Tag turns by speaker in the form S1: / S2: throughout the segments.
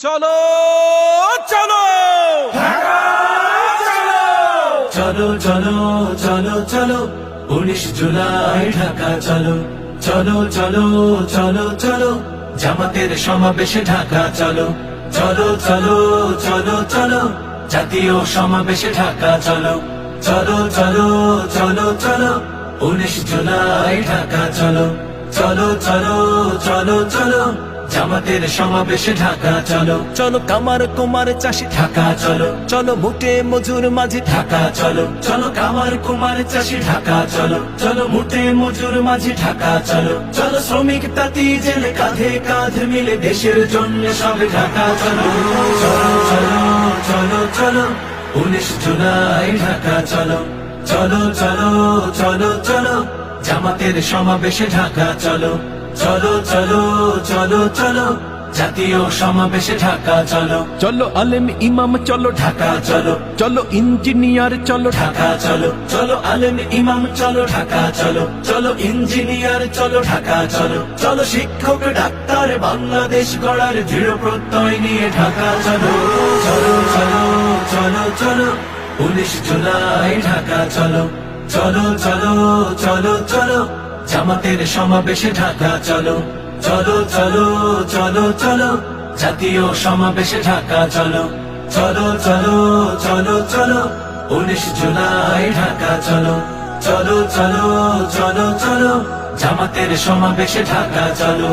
S1: চলো চলো
S2: চলো চলো চলো চলো 19 জুলাই ঢাকা চলো চলো চলো চলো চলো জামাতের সমাবেশে ঢাকা চলো চলো চলো চলো চলো জাতীয় সমাবেশে ঢাকা চলো চলো চলো চলো চলো 19 জুলাই ঢাকা চলো চলো চলো চলো চলো জামাতের সমাবেশে ঢাকা চলো চলো কামার কুমার চাষি ঢাকা চলো চলো মুটে মজুর মাঝি ঢাকা চলো চলো কামার কুমার চাষি ঢাকা চলো চলো মুটে মজুর মাঝি ঢাকা চলো চলো শ্রমিক তাঁতি জেলে কাঁধে কাঁধ মিলে দেশের জন্য সবে ঢাকা চলো চলো চলো চলো চলো 19 জুলাই ঢাকা চলো চলো চলো চলো চলো জামাতের সমাবেশে ঢাকা চলো চলো চলো চলো চলো জাতীয় সমাবেশে ঢাকা চলো
S1: চলো আলেম ইমাম চলো
S2: ঢাকা চলো
S1: চলো ইঞ্জিনিয়ার চলো
S2: ঢাকা চলো চলো আলেম ইমাম চলো ঢাকা চলো চলো ইঞ্জিনিয়ার চলো ঢাকা চলো চলো শিক্ষক ডাক্তার বাংলাদেশ গড়ার দৃঢ় প্রত্যয় নিয়ে ঢাকা চলো চলো চলো চলো চলো 19 জুলাই ঢাকা চলো চলো চলো চলো চলো জামাতের সমাবেশে ঢাকা চলো চলো চলো চলো চলো জাতীয় সমাবেশে ঢাকা চলো চলো চলো চলো চলো 19 জুলাই ঢাকা চলো চলো চলো চলো চলো জামাতের সমাবেশে ঢাকা চলো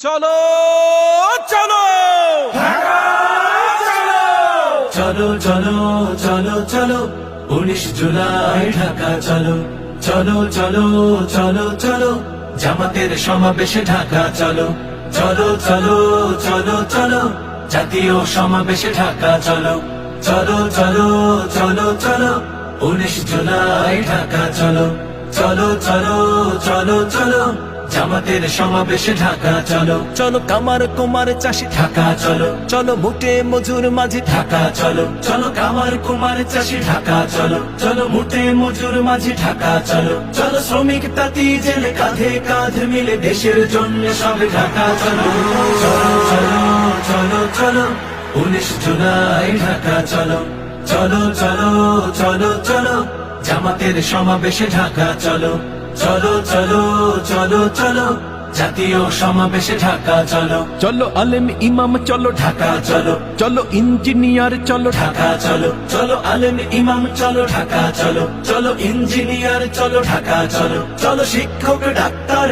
S1: চলো চলো
S2: চলো চলো চলো চলো 19 জুলাই ঢাকা চলো চলো চলো চলো চলো জামাতের সমাবেশে ঢাকা চলো চলো চলো চলো চলো জাতীয় সমাবেশে ঢাকা চলো চলো চলো চলো চলো 19 জুলাই ঢাকা চলো চলো চলো চলো চলো জামাতের সমাবেশে ঢাকা চলো চলো কামার কুমার চাষি ঢাকা চলো চলো মুটে মজুর মাঝি ঢাকা চলো চলো কামার কুমার চাষি ঢাকা চলো চলো মুটে মজুর মাঝি ঢাকা চলো চলো শ্রমিক তাঁতি জেলে কাঁধে কাঁধ মিলে দেশের জন্য সবে ঢাকা চলো চলো চলো চলো চলো 19 জুলাই ঢাকা চলো চলো চলো চলো চলো জামাতের সমাবেশে ঢাকা চলো চলো চলো চলো চলো জাতীয় সমাবেশে ঢাকা চলো
S1: চলো আলেম ইমাম চলো
S2: ঢাকা চলো
S1: চলো ইঞ্জিনিয়ার চলো
S2: ঢাকা চলো চলো আলেম ইমাম চলো ঢাকা চলো চলো ইঞ্জিনিয়ার চলো ঢাকা চলো চলো শিক্ষক ডাক্তার